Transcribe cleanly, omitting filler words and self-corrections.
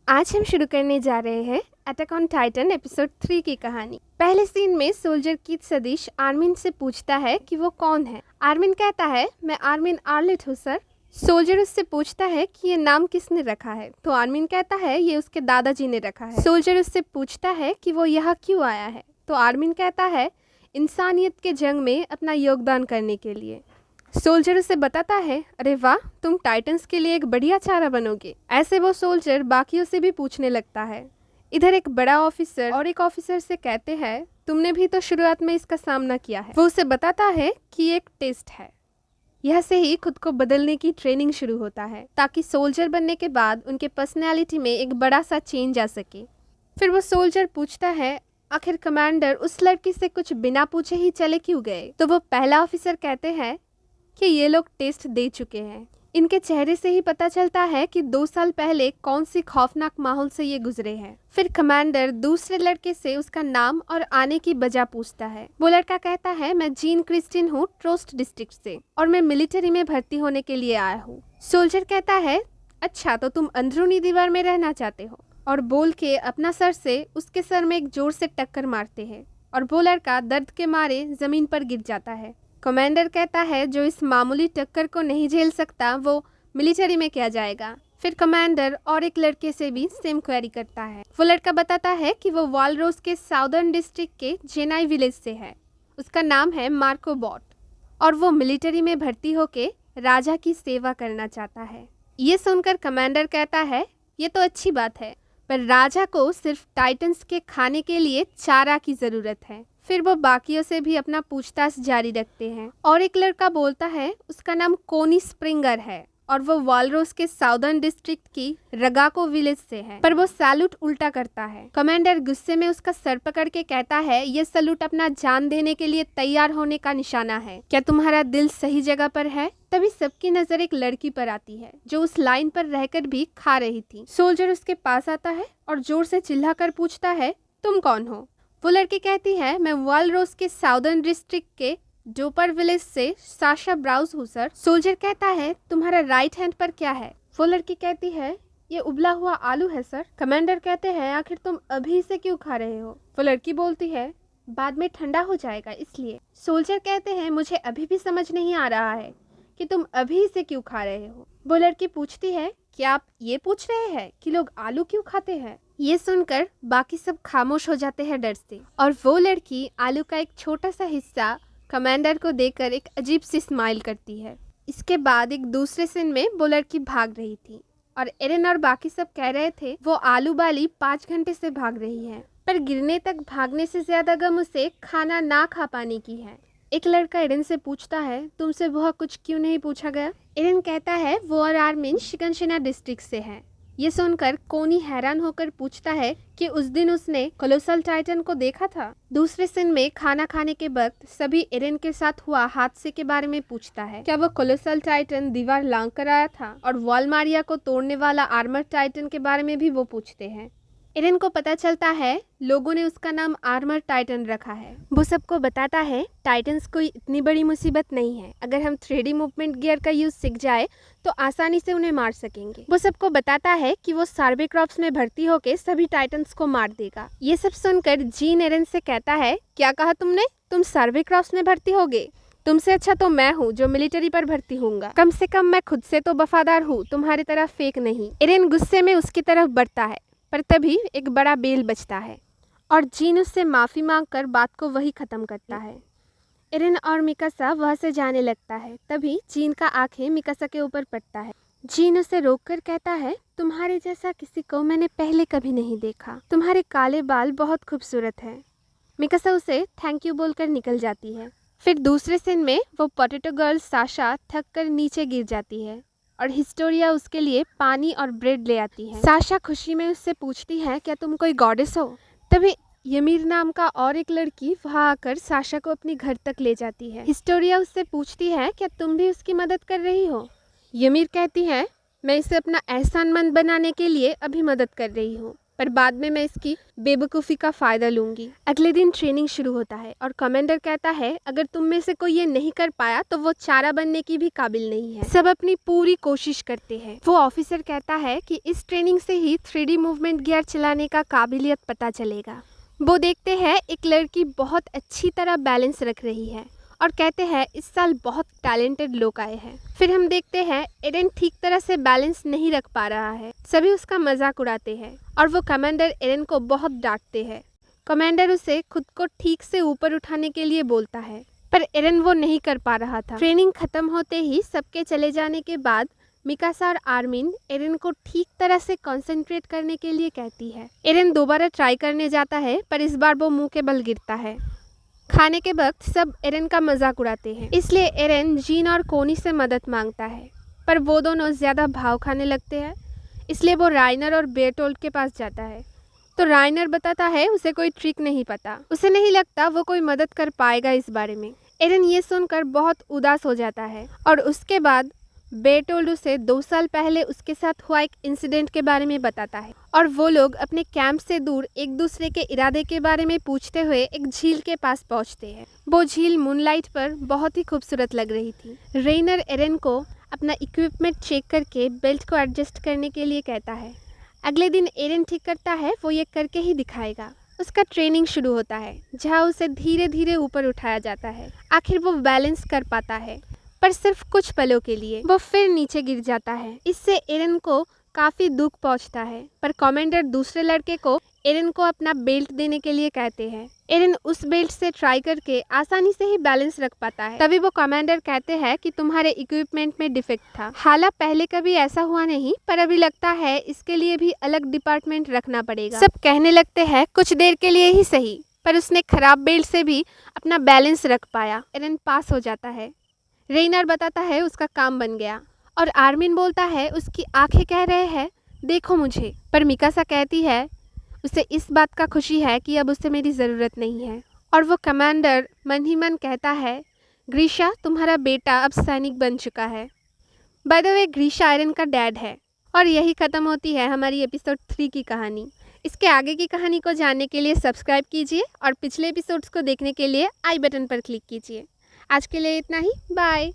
आज हम शुरू करने जा रहे हैं अटैक ऑन टाइटन एपिसोड 3 की कहानी। पहले सीन में सोल्जर कीथ सतीश आर्मिन से पूछता है कि वो कौन है। आर्मिन कहता है मैं आर्मिन आर्लेट हूँ सर। सोल्जर उससे पूछता है कि ये नाम किसने रखा है, तो आर्मिन कहता है ये उसके दादाजी ने रखा है। सोल्जर उससे पूछता है कि वो यहाँ क्यों आया है, तो आर्मिन कहता है इंसानियत के जंग में अपना योगदान करने के लिए। सोल्जर उसे बताता है अरे वाह, तुम टाइटन्स के लिए एक बढ़िया चारा बनोगे। ऐसे वो सोल्जर बाकियों से भी पूछने लगता है। इधर एक बड़ा ऑफिसर और एक ऑफिसर से कहते हैं तुमने भी तो शुरुआत में इसका सामना किया है। वो उसे बताता है कि एक टेस्ट है, यह से ही खुद को बदलने की ट्रेनिंग शुरू होता है ताकि सोल्जर बनने के बाद उनके पर्सनैलिटी में एक बड़ा सा चेंज आ सके। फिर वो सोल्जर पूछता है आखिर कमांडर उस लड़की से कुछ बिना पूछे ही चले क्यों गए, तो वो पहला ऑफिसर कहते हैं कि ये लोग टेस्ट दे चुके हैं। इनके चेहरे से ही पता चलता है कि 2 साल पहले कौन सी खौफनाक माहौल से ये गुजरे हैं। फिर कमांडर दूसरे लड़के से उसका नाम और आने की वजह पूछता है। वो लड़का कहता है मैं जीन क्रिस्टिन हूँ ट्रोस्ट डिस्ट्रिक्ट से और मैं मिलिट्री में भर्ती होने के लिए आया हूँ। सोल्जर कहता है अच्छा, तो तुम अंदरूनी दीवार में रहना चाहते हो, और बोल के अपना सर से उसके सर में एक जोर से टक्कर मारते हैं और वो लड़का दर्द के मारे जमीन पर गिर जाता है। कमांडर कहता है जो इस मामूली टक्कर को नहीं झेल सकता वो मिलिट्री में क्या जाएगा। फिर कमांडर और एक लड़के से भी सेम क्वेरी करता है। वो लड़का बताता है कि वो वालरोस के साउदर्न डिस्ट्रिक्ट के जेनाई विलेज से है। उसका नाम है मार्को बॉट और वो मिलिट्री में भर्ती होके राजा की सेवा करना चाहता है। ये सुनकर कमांडर कहता है ये तो अच्छी बात है, पर राजा को सिर्फ टाइटन्स के खाने के लिए चारा की ज़रूरत है। फिर वो बाकियों से भी अपना पूछताछ जारी रखते हैं और एक लड़का बोलता है उसका नाम कोनी स्प्रिंगर है और वो वालरोस के साउदर्न डिस्ट्रिक्ट की रगाको विलेज से है, पर वो सैल्यूट उल्टा करता है। कमांडर गुस्से में उसका सर पकड़ के कहता है ये सैल्यूट अपना जान देने के लिए तैयार होने का निशाना है। क्या तुम्हारा दिल सही जगह पर है? तभी सबकी नजर एक लड़की पर आती है जो उस लाइन पर रहकर भी खा रही थी। सोल्जर उसके पास आता है और जोर से चिल्लाकर पूछता है तुम कौन हो? वो लड़की कहती है मैं वालरोस के साउदर्न डिस्ट्रिक्ट के डोपर विलेज से साशा ब्राउज हूँ सर। सोल्जर कहता है तुम्हारा राइट हैंड पर क्या है? वो लड़की कहती है ये उबला हुआ आलू है सर। कमांडर कहते हैं आखिर तुम अभी इसे क्यों खा रहे हो? वो लड़की बोलती है बाद में ठंडा हो जाएगा इसलिए। सोल्जर कहते हैं मुझे अभी भी समझ नहीं आ रहा है कि तुम अभी इसे क्यों खा रहे हो। वो लड़की पूछती है क्या आप ये पूछ रहे हैं कि लोग आलू क्यों खाते हैं? ये सुनकर बाकी सब खामोश हो जाते हैं डर से, और वो लड़की आलू का एक छोटा सा हिस्सा कमांडर को देकर एक अजीब सी स्माइल करती है। इसके बाद एक दूसरे सीन में वो लड़की भाग रही थी और एरन और बाकी सब कह रहे थे वो आलू बाली 5 घंटे से भाग रही है, पर गिरने तक भागने से ज्यादा गम उसे खाना ना खा पाने की है। एक लड़का एरन से पूछता है तुमसे वह कुछ क्यों नहीं पूछा गया? एरन कहता है वो और आर्मिन शिकनशिना डिस्ट्रिक्ट से है। ये सुनकर कोनी हैरान होकर पूछता है कि उस दिन उसने कोलोसल टाइटन को देखा था। दूसरे सीन में खाना खाने के वक्त सभी एरन के साथ हुआ हादसे के बारे में पूछता है। क्या वो कोलोसल टाइटन दीवार लांग कर आया था? और वॉलमारिया को तोड़ने वाला आर्मर टाइटन के बारे में भी वो पूछते हैं। एरन को पता चलता है लोगों ने उसका नाम आर्मर टाइटन रखा है। वो सबको बताता है टाइटन्स कोई इतनी बड़ी मुसीबत नहीं है, अगर हम 3D मूवमेंट गियर का यूज सीख जाए तो आसानी से उन्हें मार सकेंगे। वो सबको बताता है कि वो सार्वे क्रॉप्स में भर्ती होकर सभी टाइटन्स को मार देगा। ये सब सुनकर जीन एरन से कहता है क्या कहा तुमने? तुम सार्वे क्रॉप्स में भर्ती होगे? तुमसे अच्छा तो मैं हूँ जो मिलिट्री पर भर्ती होऊंगा। कम से कम मैं खुद से तो वफादार हूँ, तुम्हारी तरह फेक नहीं। एरन गुस्से में उसकी तरफ बढ़ता है, पर तभी एक बड़ा बेल बजता है और जीन उससे माफ़ी मांगकर बात को वही ख़त्म करता है। एरन और मिकासा वहाँ से जाने लगता है। तभी जीन का आंखें मिकासा के ऊपर पड़ता है। जीन उसे रोककर कहता है तुम्हारे जैसा किसी को मैंने पहले कभी नहीं देखा, तुम्हारे काले बाल बहुत खूबसूरत हैं। मिकासा उसे थैंक यू बोलकर निकल जाती है। फिर दूसरे सीन में वो पोटैटो गर्ल साशा थक कर नीचे गिर जाती है और हिस्टोरिया उसके लिए पानी और ब्रेड ले आती है। साशा खुशी में उससे पूछती है क्या तुम कोई गॉडेस हो? तभी यमीर नाम का और एक लड़की वहाँ आकर साशा को अपने घर तक ले जाती है। हिस्टोरिया उससे पूछती है क्या तुम भी उसकी मदद कर रही हो? यमीर कहती है मैं इसे अपना एहसानमंद बनाने के लिए अभी मदद कर रही हूँ। पर बाद में मैं इसकी बेवकूफ़ी का फ़ायदा लूँगी। अगले दिन ट्रेनिंग शुरू होता है और कमांडर कहता है अगर तुम में से कोई ये नहीं कर पाया तो वो चारा बनने की भी काबिल नहीं है। सब अपनी पूरी कोशिश करते हैं। वो ऑफिसर कहता है कि इस ट्रेनिंग से ही 3D मूवमेंट गियर चलाने का काबिलियत पता चलेगा। वो देखते हैं एक लड़की बहुत अच्छी तरह बैलेंस रख रही है और कहते हैं इस साल बहुत टैलेंटेड लोग आए हैं। फिर हम देखते हैं एरन ठीक तरह से बैलेंस नहीं रख पा रहा है। सभी उसका मजाक उड़ाते हैं और वो कमांडर एरन को बहुत डांटते हैं। कमांडर उसे खुद को ठीक से ऊपर उठाने के लिए बोलता है पर एरन वो नहीं कर पा रहा था। ट्रेनिंग खत्म होते ही सबके चले जाने के बाद मिकासा और आर्मिन एरन को ठीक तरह से कंसंट्रेट करने के लिए कहती है। एरन दोबारा ट्राई करने जाता है पर इस बार वो मुंह के बल गिरता है। खाने के वक्त सब एरन का मजाक उड़ाते हैं, इसलिए एरन जीन और कोनी से मदद मांगता है पर वो दोनों ज़्यादा भाव खाने लगते हैं, इसलिए वो राइनर और बेरटोल्ड के पास जाता है। तो राइनर बताता है उसे कोई ट्रिक नहीं पता, उसे नहीं लगता वो कोई मदद कर पाएगा इस बारे में। एरन ये सुनकर बहुत उदास हो जाता है और उसके बाद बेरटोल्ड उसे 2 साल पहले उसके साथ हुआ एक इंसिडेंट के बारे में बताता है और वो लोग अपने कैंप से दूर एक दूसरे के इरादे के बारे में पूछते हुए एक झील के पास पहुंचते हैं। वो झील मूनलाइट पर बहुत ही खूबसूरत लग रही थी। रेनर एरन को अपना इक्विपमेंट चेक करके बेल्ट को एडजस्ट करने के लिए कहता है। अगले दिन एरन ठीक करता है वो ये करके ही दिखाएगा। उसका ट्रेनिंग शुरू होता है जहाँ उसे धीरे धीरे ऊपर उठाया जाता है। आखिर वो बैलेंस कर पाता है पर सिर्फ कुछ पलों के लिए। वो फिर नीचे गिर जाता है। इससे एरन को काफ़ी दुख पहुंचता है पर कमांडर दूसरे लड़के को एरन को अपना बेल्ट देने के लिए कहते हैं। एरन उस बेल्ट से ट्राई करके आसानी से ही बैलेंस रख पाता है। तभी वो कमांडर कहते हैं कि तुम्हारे इक्विपमेंट में डिफेक्ट था। हालांकि पहले कभी ऐसा हुआ नहीं पर अभी लगता है इसके लिए भी अलग डिपार्टमेंट रखना पड़ेगा। सब कहने लगते हैं कुछ देर के लिए ही सही, पर उसने खराब बेल्ट से भी अपना बैलेंस रख पाया। एरन पास हो जाता है। रेनर बताता है उसका काम बन गया और आर्मिन बोलता है उसकी आंखें कह रहे हैं देखो मुझे, पर मिकासा कहती है उसे इस बात का खुशी है कि अब उसे मेरी ज़रूरत नहीं है। और वो कमांडर मन ही मन कहता है ग्रीशा तुम्हारा बेटा अब सैनिक बन चुका है। बाय द वे ग्रीशा एरन का डैड है। और यही ख़त्म होती है हमारी एपिसोड 3 की कहानी। इसके आगे की कहानी को जानने के लिए सब्सक्राइब कीजिए और पिछले एपिसोड्स को देखने के लिए आई बटन पर क्लिक कीजिए। आज के लिए इतना ही, बाय।